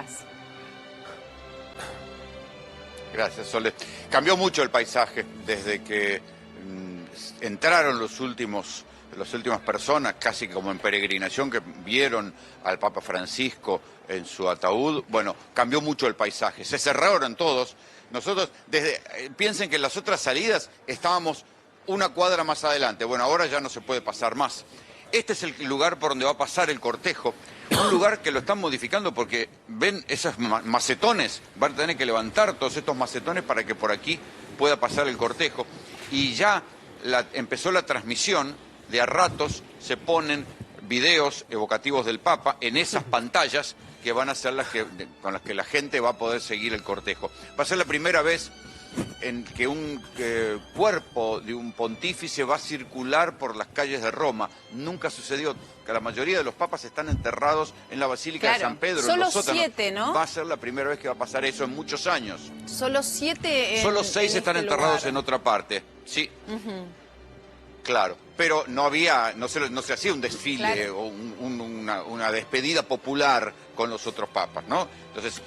estás? Gracias, Sole. Cambió mucho el paisaje desde que entraron las últimas personas, casi como en peregrinación, que vieron al Papa Francisco en su ataúd. Bueno, cambió mucho el paisaje. Se cerraron todos. Nosotros, piensen que en las otras salidas estábamos una cuadra más adelante. Bueno, ahora ya no se puede pasar más. Este es el lugar por donde va a pasar el cortejo. Un lugar que lo están modificando porque ven esos macetones. Van a tener que levantar todos estos macetones para que por aquí pueda pasar el cortejo. Y ya empezó la transmisión. De a ratos se ponen videos evocativos del Papa en esas pantallas que van a ser con las que la gente va a poder seguir el cortejo. Va a ser la primera vez en que un cuerpo de un pontífice va a circular por las calles de Roma. Nunca sucedió, que la mayoría de los papas están enterrados en la Basílica de San Pedro. Solo en los sótanos. 7, ¿no? Va a ser la primera vez que va a pasar eso en muchos años. Solo 7 Solo 6 están enterrados en otra parte, sí. Claro, pero no se hacía un desfile o una despedida popular con los otros papas, ¿no? Entonces,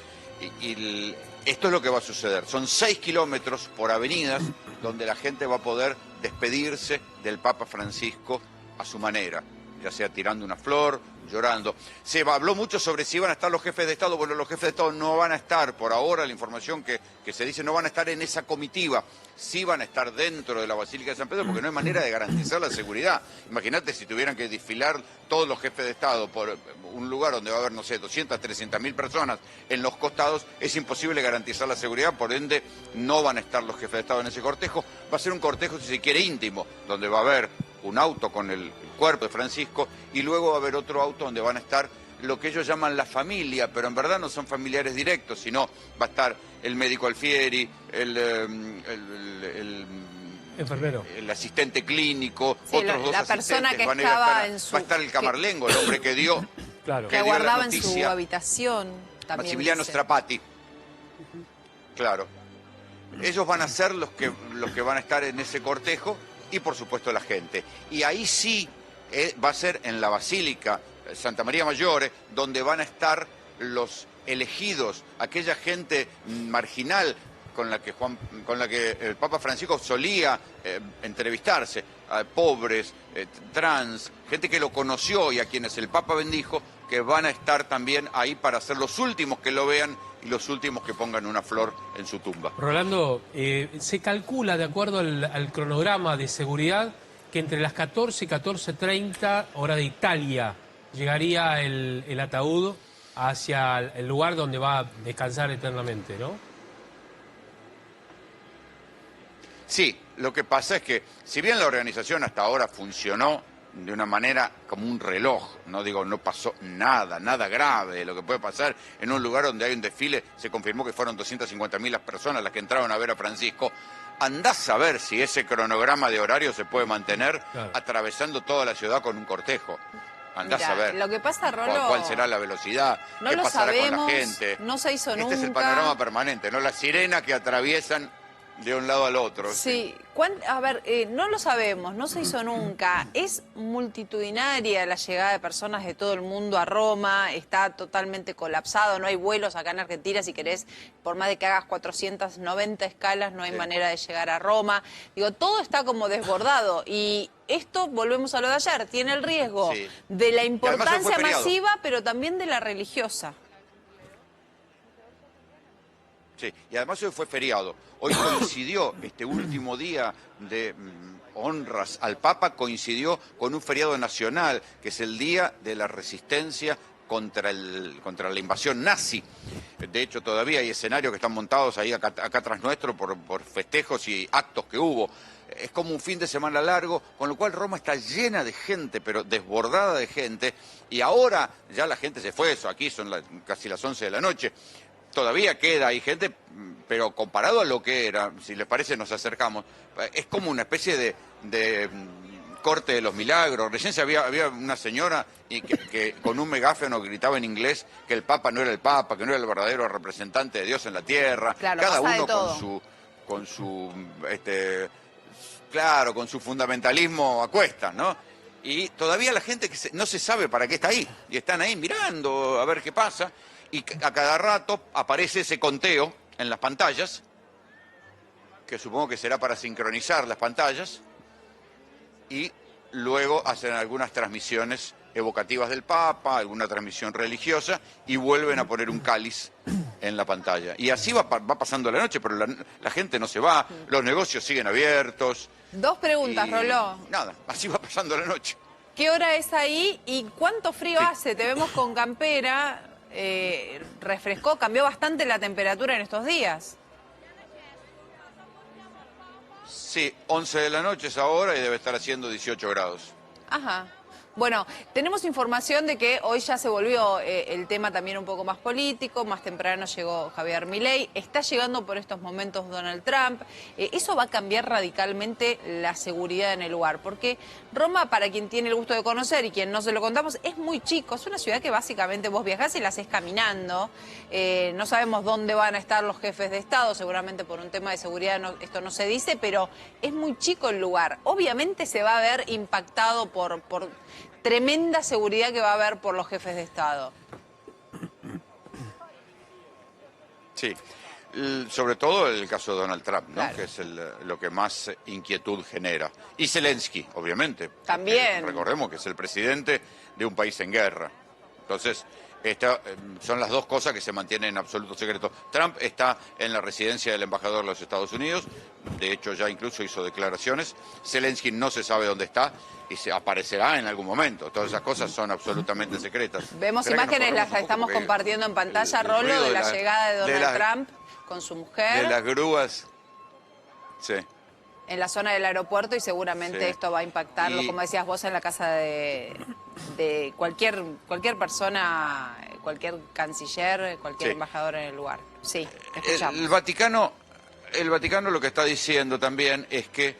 esto es lo que va a suceder. Son 6 kilómetros por avenidas donde la gente va a poder despedirse del Papa Francisco a su manera, ya sea tirando una flor, llorando. Se habló mucho sobre si iban a estar los jefes de Estado. Bueno, los jefes de Estado no van a estar, por ahora la información que se dice, no van a estar en esa comitiva. Sí van a estar dentro de la Basílica de San Pedro porque no hay manera de garantizar la seguridad. Imagínate si tuvieran que desfilar todos los jefes de Estado por un lugar donde va a haber, no sé, 200, 300.000 personas en los costados, es imposible garantizar la seguridad, por ende no van a estar los jefes de Estado en ese cortejo. Va a ser un cortejo, si se quiere, íntimo, donde va a haber un auto con el cuerpo de Francisco y luego va a haber otro auto donde van a estar lo que ellos llaman la familia, pero en verdad no son familiares directos, sino va a estar el médico Alfieri, el enfermero, el asistente clínico, sí, otros dos la asistentes. persona que estaba en su... Va a estar el camarlengo, el hombre que dio... claro, que guardaba en su habitación. También Maximiliano Strapati. Claro. Ellos van a ser los que van a estar en ese cortejo y por supuesto la gente. Y ahí sí va a ser en la Basílica Santa María Maggiore, donde van a estar los elegidos, aquella gente marginal con la que el Papa Francisco solía entrevistarse, pobres, trans, gente que lo conoció y a quienes el Papa bendijo, que van a estar también ahí para ser los últimos que lo vean y los últimos que pongan una flor en su tumba. Rolando, se calcula, de acuerdo al cronograma de seguridad, que entre las 14 y 14:30, hora de Italia, llegaría el ataúd hacia el lugar donde va a descansar eternamente, ¿no? Sí, lo que pasa es que, si bien la organización hasta ahora funcionó de una manera como un reloj, no digo, no pasó nada grave de lo que puede pasar en un lugar donde hay un desfile, se confirmó que fueron 250.000 las personas las que entraron a ver a Francisco. Andás a ver si ese cronograma de horario se puede mantener atravesando toda la ciudad con un cortejo. Andás a ver. Lo que pasa, Rolo, cuál será la velocidad, no qué lo pasará sabemos, con la gente. no se hizo nunca. Este es el panorama permanente, ¿no? Las sirenas que atraviesan de un lado al otro. Sí, a ver, no lo sabemos, no se hizo nunca. Es multitudinaria la llegada de personas de todo el mundo a Roma, está totalmente colapsado, no hay vuelos acá en Argentina, si querés, por más de que hagas 490 escalas, no hay manera de llegar a Roma. Digo, todo está como desbordado y esto, volvemos a lo de ayer, tiene el riesgo de la importancia masiva, pero también de la religiosa. Sí, y además hoy fue feriado. Hoy coincidió, este último día de honras al Papa, coincidió con un feriado nacional, que es el Día de la Resistencia contra la invasión nazi. De hecho, todavía hay escenarios que están montados ahí acá atrás nuestro por festejos y actos que hubo. Es como un fin de semana largo, con lo cual Roma está llena de gente, pero desbordada de gente. Y ahora ya la gente se fue, aquí son casi las 11 de la noche. Todavía queda, hay gente, pero comparado a lo que era, si les parece nos acercamos, es como una especie de corte de los milagros. Recién había una señora que con un megáfono gritaba en inglés que el Papa no era el Papa, que no era el verdadero representante de Dios en la tierra. Claro, cada uno con su fundamentalismo a cuestas, ¿no? Y todavía la gente no se sabe para qué está ahí, y están ahí mirando a ver qué pasa. Y a cada rato aparece ese conteo en las pantallas, que supongo que será para sincronizar las pantallas, y luego hacen algunas transmisiones evocativas del Papa, alguna transmisión religiosa, y vuelven a poner un cáliz en la pantalla. Y así va pasando la noche, pero la gente no se va, los negocios siguen abiertos. Dos preguntas, Roló. Nada, así va pasando la noche. ¿Qué hora es ahí y cuánto frío hace? Te vemos con campera, refrescó, cambió bastante la temperatura en estos días. Sí, 11 de la noche es ahora y debe estar haciendo 18 grados. Ajá. Bueno, tenemos información de que hoy ya se volvió el tema también un poco más político, más temprano llegó Javier Milei, está llegando por estos momentos Donald Trump. Eso va a cambiar radicalmente la seguridad en el lugar, porque Roma, para quien tiene el gusto de conocer y quien no se lo contamos, es muy chico, es una ciudad que básicamente vos viajás y la haces caminando. No sabemos dónde van a estar los jefes de Estado, seguramente por un tema de seguridad esto no se dice, pero es muy chico el lugar. Obviamente se va a ver impactado por tremenda seguridad que va a haber por los jefes de Estado. Sí, sobre todo el caso de Donald Trump, ¿no? Claro. Que es lo que más inquietud genera. Y Zelensky, obviamente. También. Recordemos que es el presidente de un país en guerra. Entonces, son las dos cosas que se mantienen en absoluto secreto. Trump está en la residencia del embajador de los Estados Unidos, de hecho ya incluso hizo declaraciones. Zelensky no se sabe dónde está y se aparecerá en algún momento. Todas esas cosas son absolutamente secretas. Vemos imágenes, las estamos compartiendo en pantalla, Rolo, de la llegada de Donald Trump con su mujer. De las grúas, sí. En la zona del aeropuerto y seguramente Sí. esto va a impactarlo, como decías vos, en la casa de cualquier persona, cualquier canciller, cualquier Sí. embajador en el lugar. Sí, escuchamos. El Vaticano lo que está diciendo también es que,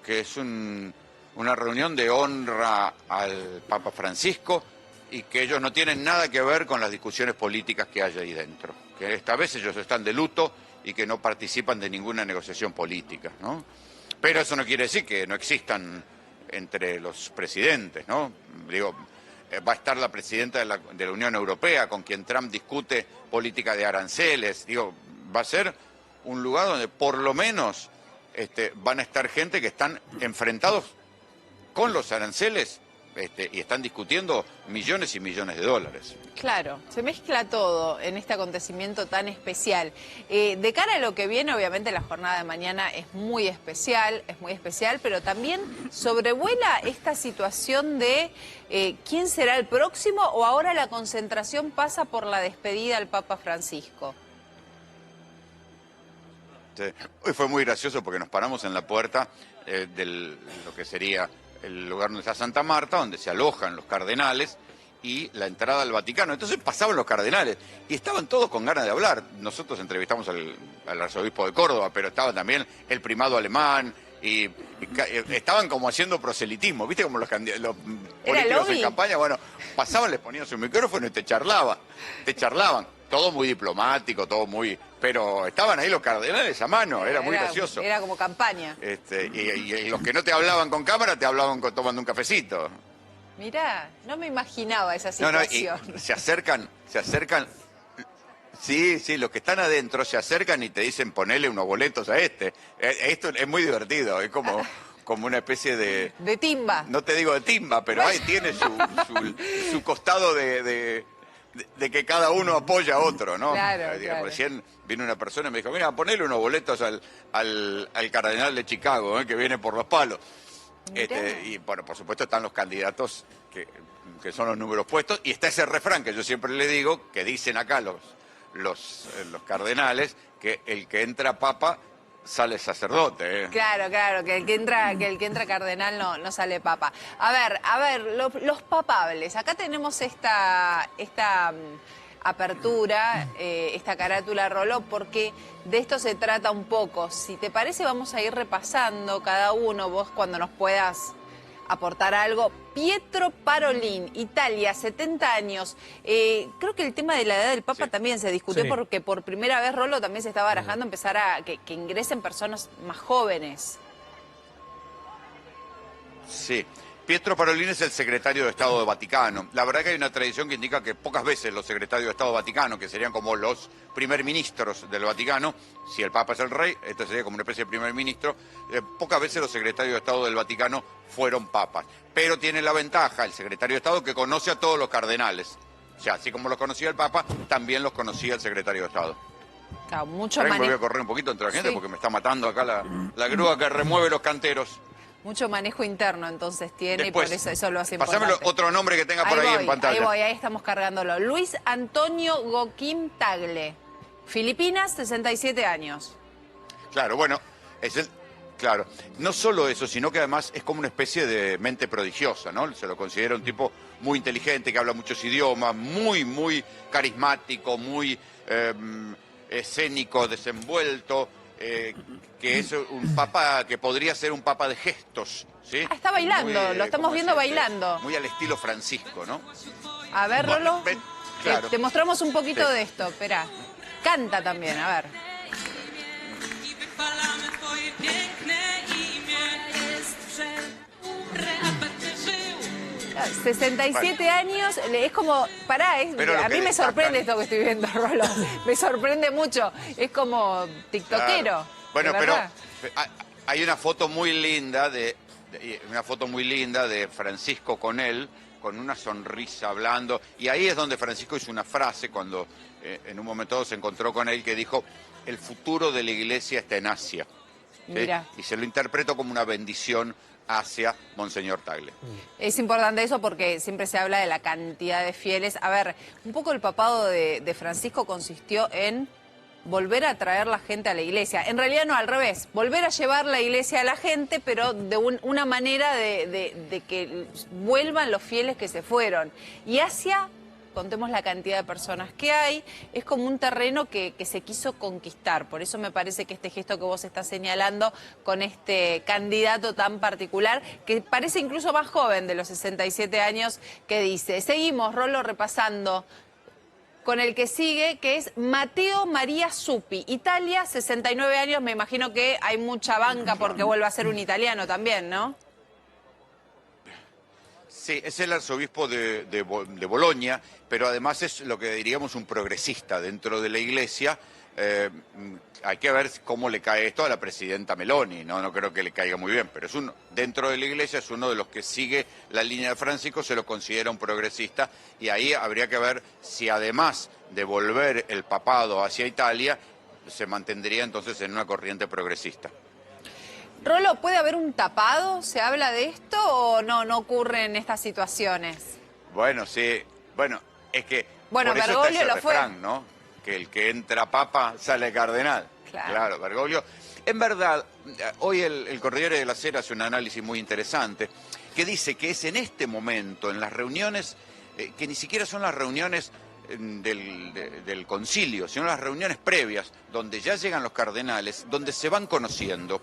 que es una reunión de honra al Papa Francisco y que ellos no tienen nada que ver con las discusiones políticas que hay ahí dentro. Que esta vez ellos están de luto y que no participan de ninguna negociación política, ¿no? Pero eso no quiere decir que no existan entre los presidentes, ¿no? Digo, va a estar la presidenta de la Unión Europea con quien Trump discute política de aranceles. Digo, va a ser un lugar donde por lo menos van a estar gente que están enfrentados con los aranceles y están discutiendo millones y millones de dólares. Claro, se mezcla todo en este acontecimiento tan especial. De cara a lo que viene, obviamente la jornada de mañana es muy especial, pero también sobrevuela esta situación de quién será el próximo, o ahora la concentración pasa por la despedida al Papa Francisco. Sí. Hoy fue muy gracioso porque nos paramos en la puerta de lo que sería el lugar donde está Santa Marta, donde se alojan los cardenales, y la entrada al Vaticano. Entonces pasaban los cardenales y estaban todos con ganas de hablar. Nosotros entrevistamos al arzobispo de Córdoba, pero estaba también el primado alemán y estaban como haciendo proselitismo, ¿viste? Como los políticos en campaña. Bueno, pasaban, les ponían su micrófono y te charlaban. Todo muy diplomático, todo muy... Pero estaban ahí los cardenales a mano, era muy gracioso. Era como campaña. Y los que no te hablaban con cámara te hablaban tomando un cafecito. Mirá, no me imaginaba esa No, situación. y se acercan. Sí, los que están adentro se acercan y te dicen ponele unos boletos a este. Esto es muy divertido, es como una especie de... De timba. No te digo de timba, pero ahí tiene su costado de que cada uno apoya a otro, ¿no? Claro. Recién vino una persona y me dijo, mira, ponele unos boletos al cardenal de Chicago, que viene por los palos. Y bueno, por supuesto están los candidatos que son los números puestos, y está ese refrán que yo siempre le digo, que dicen acá los cardenales, que el que entra papa sale sacerdote. Claro, que el que entra cardenal no sale papa. A ver, los papables. Acá tenemos esta apertura, esta carátula, Roló, porque de esto se trata un poco. Si te parece, vamos a ir repasando cada uno, vos cuando nos puedas aportar algo. Pietro Parolin, Italia, 70 años. Creo que el tema de la edad del Papa también se discutió, porque por primera vez, Rolo, también se está barajando empezar a que ingresen personas más jóvenes. Sí, Pietro Parolin es el secretario de Estado del Vaticano. La verdad que hay una tradición que indica que pocas veces los secretarios de Estado del Vaticano, que serían como los primer ministros del Vaticano, si el Papa es el rey, este sería como una especie de primer ministro, pocas veces los secretarios de Estado del Vaticano fueron papas. Pero tiene la ventaja el secretario de Estado que conoce a todos los cardenales. O sea, así como los conocía el Papa, también los conocía el secretario de Estado. Claro, mucho Me voy manejo. a correr un poquito entre la gente Sí. porque me está matando acá la grúa que remueve los canteros. Mucho manejo interno entonces tiene Después, y por eso lo hace importante. Pásamelo otro nombre que tenga por ahí en pantalla. Ahí estamos cargándolo. Luis Antonio Goquín Tagle, Filipinas, 67 años. Claro, bueno, claro, no solo eso, sino que además es como una especie de mente prodigiosa, ¿no? Se lo considera un tipo muy inteligente, que habla muchos idiomas, muy carismático, muy escénico, desenvuelto, que es un papa que podría ser un papa de gestos, ¿sí? Ah, está bailando, lo estamos ¿cómo viendo decirte? bailando. Muy al estilo Francisco, ¿no? A ver, Bueno, Rolo, claro. te mostramos un poquito Sí. de esto, espera. Canta también, a ver. 67 años, es como, Pero lo a que mí me destacan- sorprende esto que estoy viendo, Rolo. Me sorprende mucho. Es como tiktokero. Claro. Bueno, de pero verdad. hay una foto muy linda de Francisco con él, con una sonrisa hablando, y ahí es donde Francisco hizo una frase cuando en un momento dado se encontró con él que dijo: el futuro de la iglesia está en Asia. ¿Sí? Mira. Y se lo interpretó como una bendición hacia Monseñor Tagle. Es importante eso porque siempre se habla de la cantidad de fieles. A ver, un poco el papado de Francisco consistió en volver a traer la gente a la iglesia. En realidad no, al revés. Volver a llevar la iglesia a la gente, pero de una manera de que vuelvan los fieles que se fueron. Y Asia, contemos la cantidad de personas que hay, es como un terreno que se quiso conquistar. Por eso me parece que este gesto que vos estás señalando con este candidato tan particular, que parece incluso más joven de los 67 años, que dice. Seguimos, Rolo, repasando con el que sigue, que es Matteo Maria Zuppi, Italia, 69 años. Me imagino que hay mucha banca porque vuelve a ser un italiano también, ¿no? Sí, es el arzobispo de Bolonia, pero además es lo que diríamos un progresista dentro de la iglesia. Hay que ver cómo le cae esto a la presidenta Meloni, no creo que le caiga muy bien, pero dentro de la iglesia es uno de los que sigue la línea de Francisco, se lo considera un progresista, y ahí habría que ver si además de volver el papado hacia Italia, se mantendría entonces en una corriente progresista. Rolo, ¿puede haber un tapado? ¿Se habla de esto o no ocurre en estas situaciones? Bueno, sí, bueno, es que Bueno, por eso Bergoglio está ese lo fue. refrán, ¿no? Que el que entra papa sale cardenal. Claro, Bergoglio. En verdad, hoy el Corriere della Sera hace un análisis muy interesante que dice que es en este momento, en las reuniones, que ni siquiera son las reuniones del concilio, sino las reuniones previas, donde ya llegan los cardenales, donde se van conociendo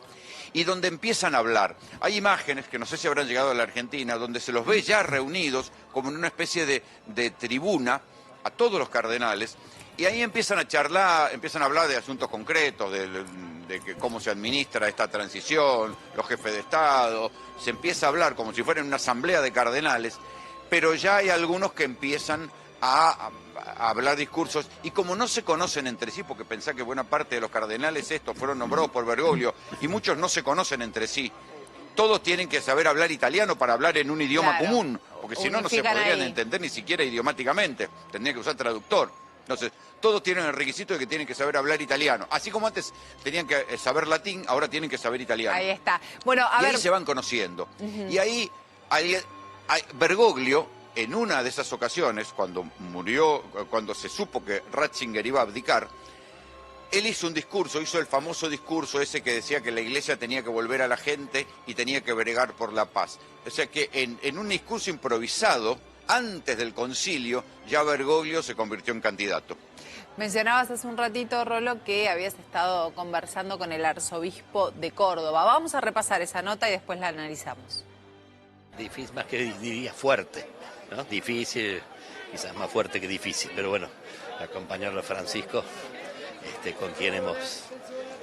y donde empiezan a hablar. Hay imágenes que no sé si habrán llegado a la Argentina, donde se los ve ya reunidos como en una especie de tribuna a todos los cardenales, y ahí empiezan a charlar, empiezan a hablar de asuntos concretos, de cómo se administra esta transición, los jefes de Estado, se empieza a hablar como si fuera una asamblea de cardenales, pero ya hay algunos que empiezan a hablar discursos, y como no se conocen entre sí, porque pensá que buena parte de los cardenales estos fueron nombrados por Bergoglio, y muchos no se conocen entre sí, todos tienen que saber hablar italiano para hablar en un idioma común, porque si no, no se podrían entender ni siquiera idiomáticamente, tendría que usar traductor. Entonces, todos tienen el requisito de que tienen que saber hablar italiano. Así como antes tenían que saber latín, ahora tienen que saber italiano. Ahí está. Bueno, a ver. Ahí se van conociendo. Y ahí Bergoglio, en una de esas ocasiones, cuando se supo que Ratzinger iba a abdicar, él hizo un discurso, hizo el famoso discurso ese que decía que la iglesia tenía que volver a la gente y tenía que bregar por la paz. O sea que en un discurso improvisado, antes del concilio, ya Bergoglio se convirtió en candidato. Mencionabas hace un ratito, Rolo, que habías estado conversando con el arzobispo de Córdoba. Vamos a repasar esa nota y después la analizamos. Difícil, más que diría fuerte, ¿no? Difícil, quizás más fuerte que difícil, pero bueno, acompañarlo a Francisco con quien hemos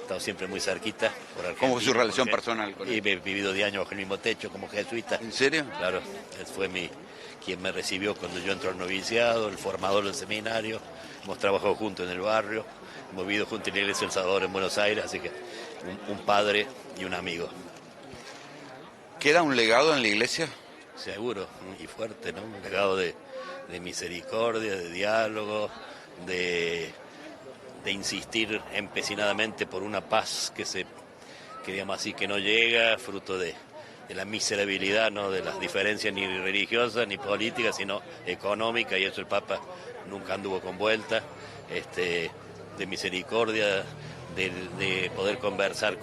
estado siempre muy cerquita por Argentina. ¿Cómo fue su relación porque- personal con Y él? he vivido 10 años bajo el mismo techo como jesuita. ¿En serio? Claro, él fue quien me recibió cuando yo entré al noviciado, el formador del seminario. Hemos trabajado juntos en el barrio, hemos vivido juntos en la Iglesia del Salvador en Buenos Aires, así que un padre y un amigo. ¿Queda un legado en la iglesia? Seguro, y fuerte, ¿no? Un legado de misericordia, de diálogo, de insistir empecinadamente por una paz que digamos así, que no llega, fruto de la miserabilidad, no de las diferencias ni religiosas ni políticas, sino económicas, y eso el Papa nunca anduvo con vuelta, de misericordia, de poder conversar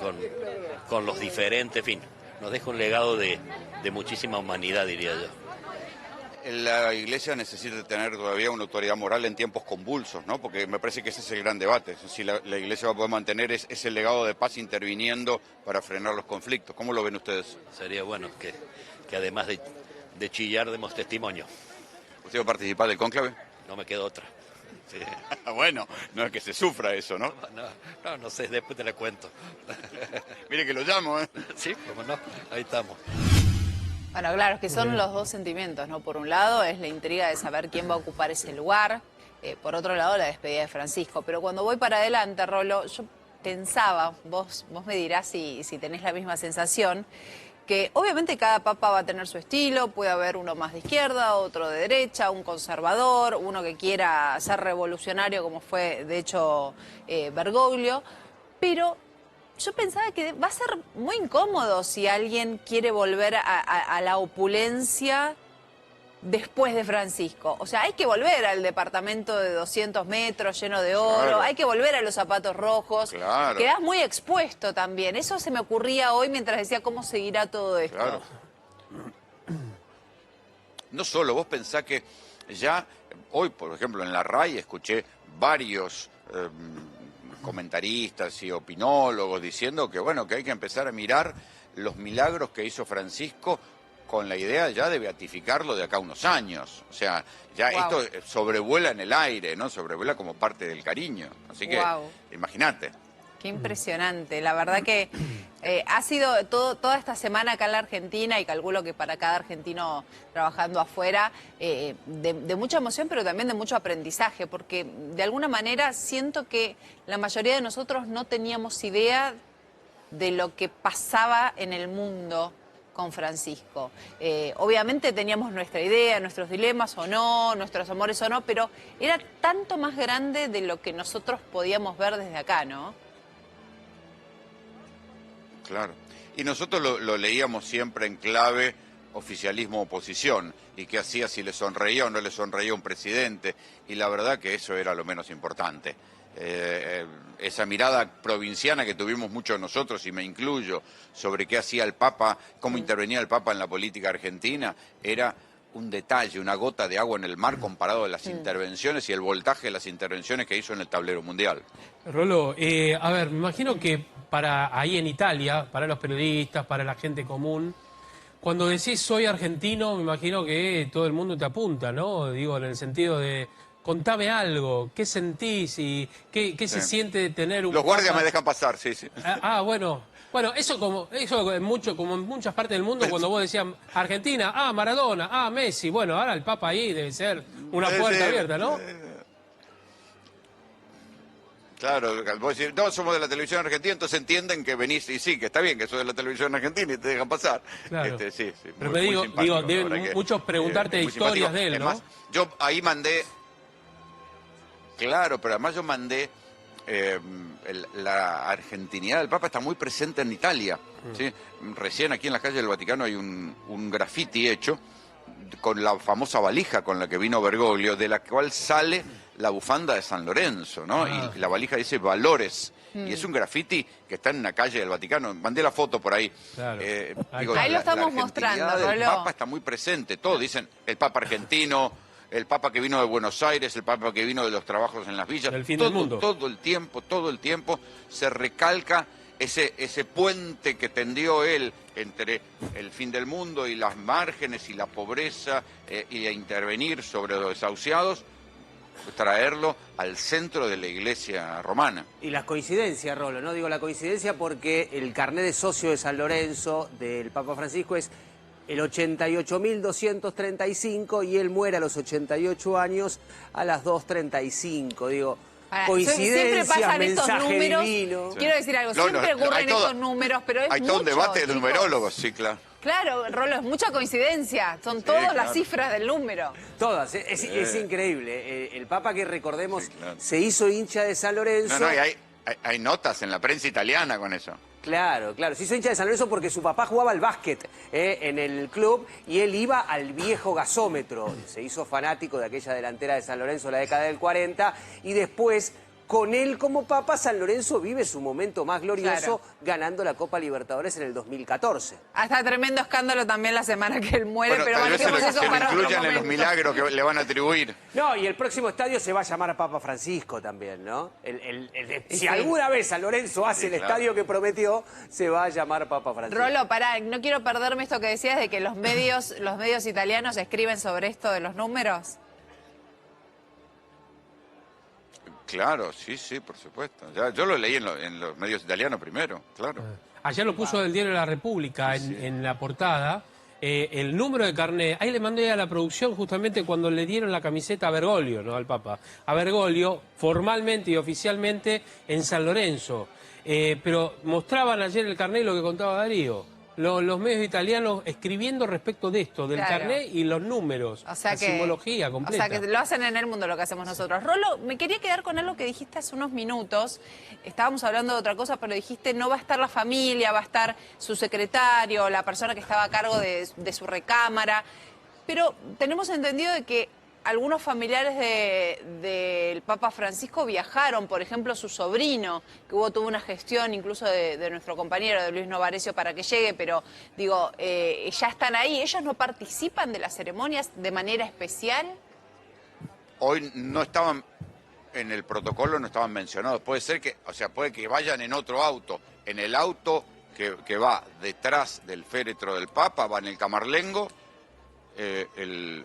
con los diferentes, en fin, nos deja un legado de muchísima humanidad, diría yo. La iglesia necesita tener todavía una autoridad moral en tiempos convulsos, ¿no? Porque me parece que ese es el gran debate. Si la iglesia va a poder mantener ese legado de paz interviniendo para frenar los conflictos. ¿Cómo lo ven ustedes? Sería bueno que además de chillar demos testimonio. ¿Usted va a participar del cónclave? No me queda otra. Sí. Bueno, no es que se sufra eso, ¿no? No sé, después te la cuento. Mire que lo llamo, ¿eh? Sí, cómo no, ahí estamos. Bueno, claro, es que son los dos sentimientos, ¿no? Por un lado es la intriga de saber quién va a ocupar ese lugar, por otro lado la despedida de Francisco. Pero cuando voy para adelante, Rolo, yo pensaba, vos me dirás si tenés la misma sensación, que obviamente cada papa va a tener su estilo, puede haber uno más de izquierda, otro de derecha, un conservador, uno que quiera ser revolucionario como fue de hecho Bergoglio, pero yo pensaba que va a ser muy incómodo si alguien quiere volver a la opulencia después de Francisco. O sea, hay que volver al departamento de 200 metros lleno de oro, Claro. hay que volver a los zapatos rojos. Claro. Quedás muy expuesto también. Eso se me ocurría hoy mientras decía cómo seguirá todo esto. Claro. No solo, vos pensás que ya hoy, por ejemplo, en la RAI escuché varios comentaristas y opinólogos diciendo que, bueno, que hay que empezar a mirar los milagros que hizo Francisco con la idea ya de beatificarlo de acá a unos años. O sea, ya Wow. esto sobrevuela en el aire, ¿no? Sobrevuela como parte del cariño. Así que, Wow. imagínate. Qué impresionante. La verdad que ha sido toda esta semana acá en la Argentina, y calculo que para cada argentino trabajando afuera, de mucha emoción, pero también de mucho aprendizaje, porque de alguna manera siento que la mayoría de nosotros no teníamos idea de lo que pasaba en el mundo con Francisco. Obviamente teníamos nuestra idea, nuestros dilemas o no, nuestros amores o no, pero era tanto más grande de lo que nosotros podíamos ver desde acá, ¿no? Claro. Y nosotros lo leíamos siempre en clave oficialismo-oposición, y qué hacía, si le sonreía o no le sonreía un presidente, y la verdad que eso era lo menos importante. Esa mirada provinciana que tuvimos muchos nosotros, y me incluyo, sobre qué hacía el Papa, cómo intervenía el Papa en la política argentina, era un detalle, una gota de agua en el mar comparado a las intervenciones y el voltaje de las intervenciones que hizo en el tablero mundial. Rolo, a ver, me imagino que para ahí en Italia, para los periodistas, para la gente común, cuando decís soy argentino, me imagino que todo el mundo te apunta, ¿no? Digo, en el sentido de contame algo, ¿qué sentís y qué se siente de tener un Los guardias papa? me dejan pasar, sí, sí. Bueno, eso en como en muchas partes del mundo, cuando vos decías Argentina, Maradona, Messi, bueno, ahora el Papa ahí debe ser una puerta abierta, ¿no? Claro, vos decís, no, somos de la televisión argentina, entonces entienden que venís, y sí, que está bien que sos de la televisión argentina y te dejan pasar. Claro. Sí, Pero muy, me muy digo, simpático, la deben verdad que, muchos preguntarte muy historias simpático. de él, ¿no? Además, yo ahí mandé, claro, pero además yo mandé, la argentinidad del Papa está muy presente en Italia, ¿sí? Recién aquí en la calle del Vaticano hay un graffiti hecho con la famosa valija con la que vino Bergoglio, de la cual sale la bufanda de San Lorenzo, ¿no? Y la valija dice valores. Y es un graffiti que está en una calle del Vaticano. Mandé la foto por ahí. Claro. Ahí lo estamos argentinidad mostrando, del Rolo. Papa está muy presente. Todos dicen el Papa argentino, el Papa que vino de Buenos Aires, el Papa que vino de los trabajos en las villas. Del fin del mundo. Todo el tiempo se recalca ese puente que tendió él entre el fin del mundo y las márgenes y la pobreza, y a intervenir sobre los desahuciados, traerlo al centro de la iglesia romana. Y las coincidencias, Rolo, ¿no? Digo la coincidencia porque el carnet de socio de San Lorenzo del Papa Francisco es el 88.235 y él muere a los 88 años a las 2:35. Digo, Siempre coincidencias, pasan estos mensaje números. divino. Quiero decir algo, No, siempre no, ocurren hay todo- estos números, pero es Hay todo un mucho, debate de chicos. numerólogos, sí, claro. Claro, Rolo, es mucha coincidencia. Son todas claro. las cifras del número. Todas, es increíble. El Papa que recordemos Sí, claro. se hizo hincha de San Lorenzo. No, no, y hay notas en la prensa italiana con eso. Claro, claro. Se hizo hincha de San Lorenzo porque su papá jugaba al básquet en el club y él iba al viejo gasómetro. Se hizo fanático de aquella delantera de San Lorenzo en la década del 40 y después, con él como papa, San Lorenzo vive su momento más glorioso Claro. ganando la Copa Libertadores en el 2014. Hasta tremendo escándalo también la semana que él muere, Bueno, pero tal vez se manejemos lo, eso se lo para otro incluyan en los momento. milagros que le van a atribuir. No, y el próximo estadio se va a llamar Papa Francisco también, ¿no? Si Sí. alguna vez San Lorenzo hace el claro. estadio que prometió, se va a llamar Papa Francisco. Rolo, pará, no quiero perderme esto que decías de que los medios italianos escriben sobre esto de los números. Claro, sí, por supuesto. Ya, yo lo leí en los medios italianos primero, claro. Ayer lo puso el diario La República en la portada. El número de carnet, ahí le mandé a la producción justamente cuando le dieron la camiseta a Bergoglio, ¿no? Al Papa. A Bergoglio, formalmente y oficialmente en San Lorenzo. Pero mostraban ayer el carnet y lo que contaba Darío. Los medios italianos escribiendo respecto de esto, del Claro. carnet y los números, O sea la que, simbología completa. O sea que lo hacen en el mundo lo que hacemos nosotros. Rolo, me quería quedar con algo que dijiste hace unos minutos. Estábamos hablando de otra cosa, pero dijiste no va a estar la familia, va a estar su secretario, la persona que estaba a cargo de su recámara. Pero tenemos entendido de que algunos familiares del Papa Francisco viajaron, por ejemplo, su sobrino, que tuvo una gestión incluso de nuestro compañero, de Luis Novarecio, para que llegue, pero digo, ya están ahí. ¿Ellos no participan de las ceremonias de manera especial? Hoy no estaban en el protocolo, no estaban mencionados. Puede ser que, o sea, puede que vayan en otro auto. En el auto que va detrás del féretro del Papa, va en el Camarlengo, el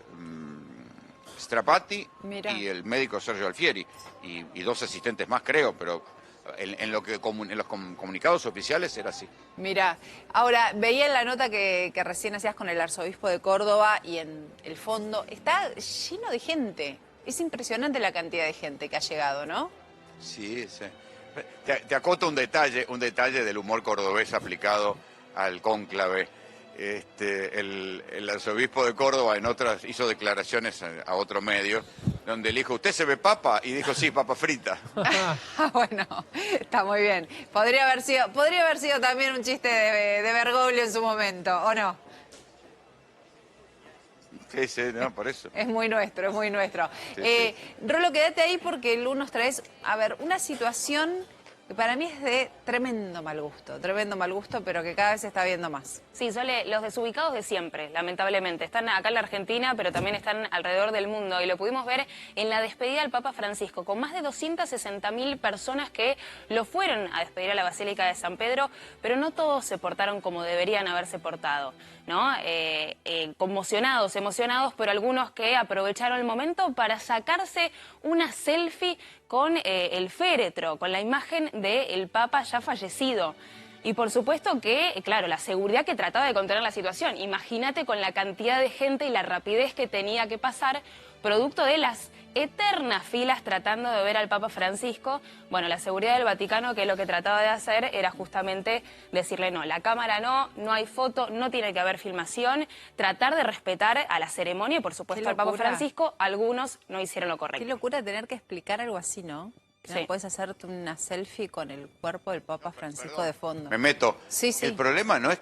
Strapati Mirá. y el médico Sergio Alfieri. Y dos asistentes más, creo, pero en los comunicados oficiales era así. Mira, ahora veía en la nota que recién hacías con el arzobispo de Córdoba y en el fondo está lleno de gente. Es impresionante la cantidad de gente que ha llegado, ¿no? Sí. Te acoto un detalle del humor cordobés aplicado al cónclave. El arzobispo de Córdoba en otras hizo declaraciones a otro medio donde le dijo, ¿usted se ve papa? Y dijo, sí, papa frita. Bueno, está muy bien. Podría haber sido también un chiste de Bergoglio en su momento, ¿o no? Sí, no, por eso. Es muy nuestro, es muy nuestro. Sí. Rolo, quédate ahí porque el nos traes, a ver, una situación que para mí es de tremendo mal gusto, pero que cada vez se está viendo más. Sí, Sole, los desubicados de siempre, lamentablemente. Están acá en la Argentina, pero también están alrededor del mundo. Y lo pudimos ver en la despedida del Papa Francisco, con más de 260.000 personas que lo fueron a despedir a la Basílica de San Pedro, pero no todos se portaron como deberían haberse portado, ¿no? Conmocionados, emocionados, pero algunos que aprovecharon el momento para sacarse una selfie con el féretro, con la imagen del Papa ya fallecido. Y por supuesto que, claro, la seguridad que trataba de contener la situación. Imagínate con la cantidad de gente y la rapidez que tenía que pasar, producto de las eternas filas tratando de ver al Papa Francisco. Bueno, la seguridad del Vaticano, que lo que trataba de hacer era justamente decirle no, la cámara no hay foto, no tiene que haber filmación, tratar de respetar a la ceremonia y por supuesto al Papa locura. Francisco. Algunos no hicieron lo Qué correcto. locura tener que explicar algo así, ¿no? Que Sí. no puedes hacerte una selfie con el cuerpo del Papa Francisco de fondo. Me meto. Sí. El problema no es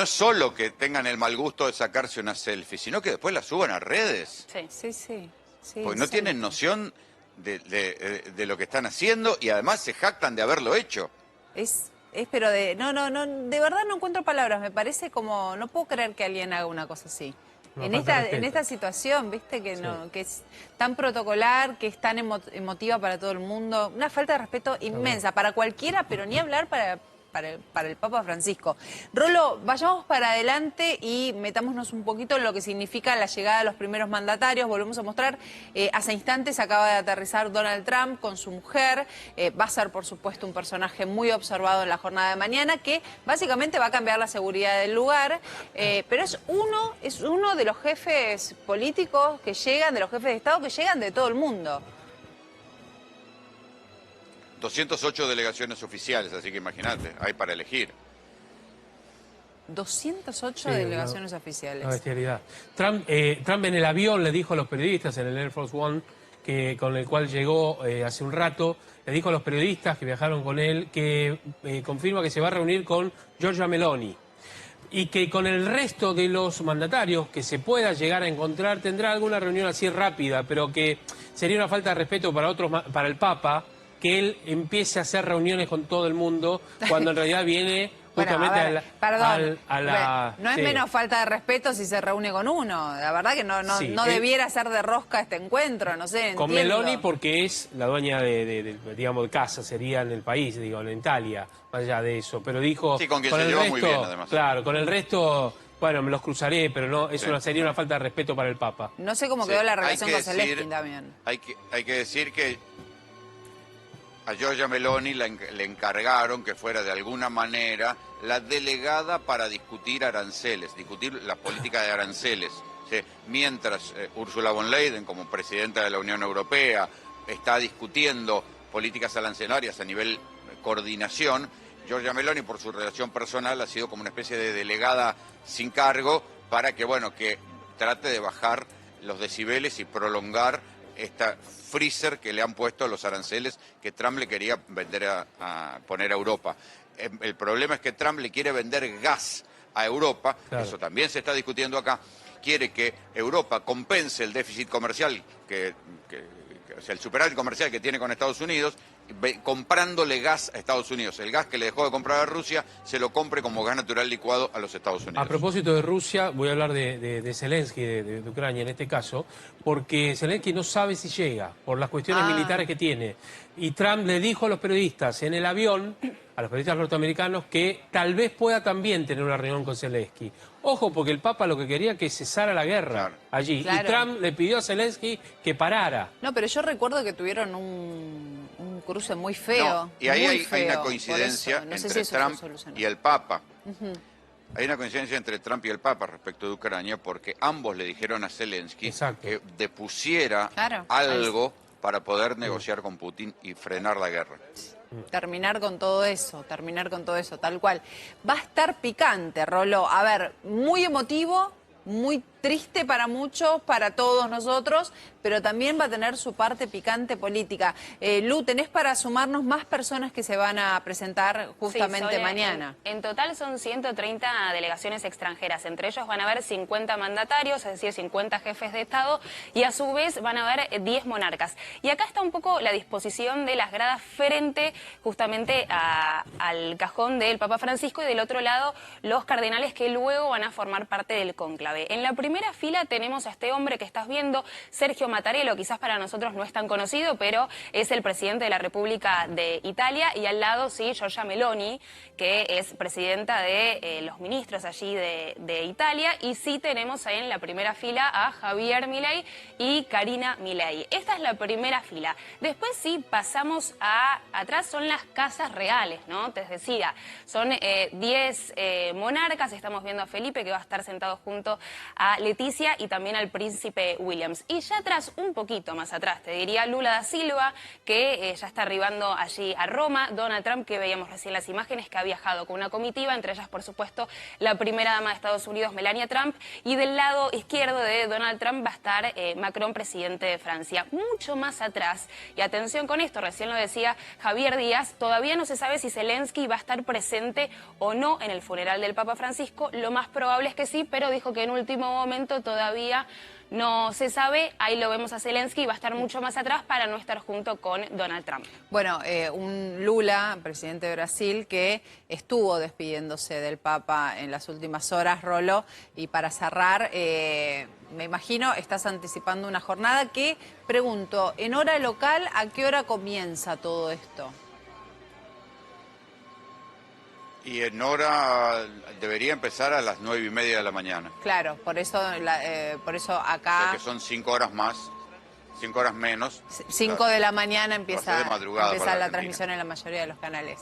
solo que tengan el mal gusto de sacarse una selfie, sino que después la suban a redes. Sí. Sí. Porque no tienen noción de lo que están haciendo y además se jactan de haberlo hecho. Pero de verdad no encuentro palabras. Me parece como, no puedo creer que alguien haga una cosa así. Una En falta de esta respeto. situación, viste, que Sí. no, que es tan protocolar, que es tan emotiva para todo el mundo. Una falta de respeto inmensa para cualquiera, pero ni hablar para para el Papa Francisco. Rolo, vayamos para adelante y metámonos un poquito en lo que significa la llegada de los primeros mandatarios. Volvemos a mostrar, hace instantes acaba de aterrizar Donald Trump con su mujer. Va a ser, por supuesto, un personaje muy observado en la jornada de mañana, que básicamente va a cambiar la seguridad del lugar. Pero es uno de los jefes políticos que llegan, de los jefes de Estado que llegan de todo el mundo. 208 delegaciones oficiales, así que imagínate, hay para elegir. 208 Sí, delegaciones oficiales. Una bestialidad. Trump en el avión le dijo a los periodistas, en el Air Force One, con el cual llegó hace un rato, le dijo a los periodistas que viajaron con él que confirma que se va a reunir con Giorgia Meloni y que con el resto de los mandatarios que se pueda llegar a encontrar tendrá alguna reunión así rápida, pero que sería una falta de respeto para el Papa que él empiece a hacer reuniones con todo el mundo cuando en realidad viene justamente bueno, a ver, a la... no es sí. menos falta de respeto si se reúne con uno. La verdad que no Sí, debiera ser de rosca este encuentro, no sé, Con entiendo. Meloni porque es la dueña digamos, de casa, sería en el país, digo, en Italia, más allá de eso. Pero dijo... Sí, con quien se el lleva resto, muy bien, además. Claro, con el resto, bueno, me los cruzaré, pero no, sería una falta de respeto para el Papa. No sé cómo Sí, quedó la hay relación que con decir- Zelensky también. Hay que decir que a Giorgia Meloni le encargaron que fuera de alguna manera la delegada para discutir aranceles, discutir la política de aranceles. ¿Sí? Mientras Ursula von Leyen, como presidenta de la Unión Europea, está discutiendo políticas arancelarias a nivel coordinación, Giorgia Meloni, por su relación personal, ha sido como una especie de delegada sin cargo para que, bueno, que trate de bajar los decibeles y prolongar esta freezer que le han puesto a los aranceles que Trump le quería vender a poner a Europa. El problema es que Trump le quiere vender gas a Europa, Claro. eso también se está discutiendo acá, quiere que Europa compense el déficit comercial, o sea, el superávit comercial que tiene con Estados Unidos, comprándole gas a Estados Unidos. El gas que le dejó de comprar a Rusia, se lo compre como gas natural licuado a los Estados Unidos. A propósito de Rusia, voy a hablar de Zelensky, de Ucrania en este caso, porque Zelensky no sabe si llega por las cuestiones militares que tiene. Y Trump le dijo a los periodistas en el avión, a los periodistas norteamericanos, que tal vez pueda también tener una reunión con Zelensky. Ojo, porque el Papa lo que quería que cesara la guerra Claro. allí. Claro. Y Trump le pidió a Zelensky que parara. No, pero yo recuerdo que tuvieron un cruce muy feo. No, y ahí muy hay una feo. coincidencia Por eso, no sé entre si eso se Trump solucionó. y el Papa. Hay una coincidencia entre Trump y el Papa respecto de Ucrania porque ambos le dijeron a Zelensky Exacto. que depusiera Claro. algo para poder negociar con Putin y frenar la guerra. Terminar con todo eso, tal cual. Va a estar picante, Rolo. A ver, muy emotivo, muy triste para muchos, para todos nosotros, pero también va a tener su parte picante política. Lu, ¿tenés para sumarnos más personas que se van a presentar justamente Sí, Sole, mañana? En total son 130 delegaciones extranjeras. Entre ellos van a haber 50 mandatarios, es decir, 50 jefes de Estado, y a su vez van a haber 10 monarcas. Y acá está un poco la disposición de las gradas frente justamente al cajón del Papa Francisco y del otro lado los cardenales que luego van a formar parte del cónclave. En la primera fila tenemos a este hombre que estás viendo, Sergio Mattarello, quizás para nosotros no es tan conocido, pero es el presidente de la República de Italia, y al lado, sí, Giorgia Meloni, que es presidenta de los ministros allí de Italia, y sí tenemos ahí en la primera fila a Javier Milei y Karina Milei. Esta es la primera fila. Después sí pasamos atrás, son las casas reales, ¿no? Te decía, son 10 monarcas, estamos viendo a Felipe que va a estar sentado junto a Leticia y también al príncipe Williams. Y ya atrás, un poquito más atrás, te diría Lula da Silva, que ya está arribando allí a Roma, Donald Trump, que veíamos recién las imágenes, que ha viajado con una comitiva, entre ellas, por supuesto, la primera dama de Estados Unidos, Melania Trump, y del lado izquierdo de Donald Trump va a estar Macron, presidente de Francia. Mucho más atrás, y atención con esto, recién lo decía Javier Díaz, todavía no se sabe si Zelensky va a estar presente o no en el funeral del Papa Francisco. Lo más probable es que sí, pero dijo que en último momento todavía no se sabe. Ahí lo vemos a Zelensky, va a estar mucho más atrás para no estar junto con Donald Trump. Bueno, un Lula, presidente de Brasil, que estuvo despidiéndose del Papa en las últimas horas, Rolo. Y para cerrar, me imagino, estás anticipando una jornada que, pregunto, en hora local, ¿a qué hora comienza todo esto? Y en hora debería empezar a las 9:30 de la mañana. Claro, por eso O sea acá que son 5 horas más, 5 horas menos. 5 de la mañana empieza, de madrugada empieza para la Argentina. transmisión en la mayoría de los canales.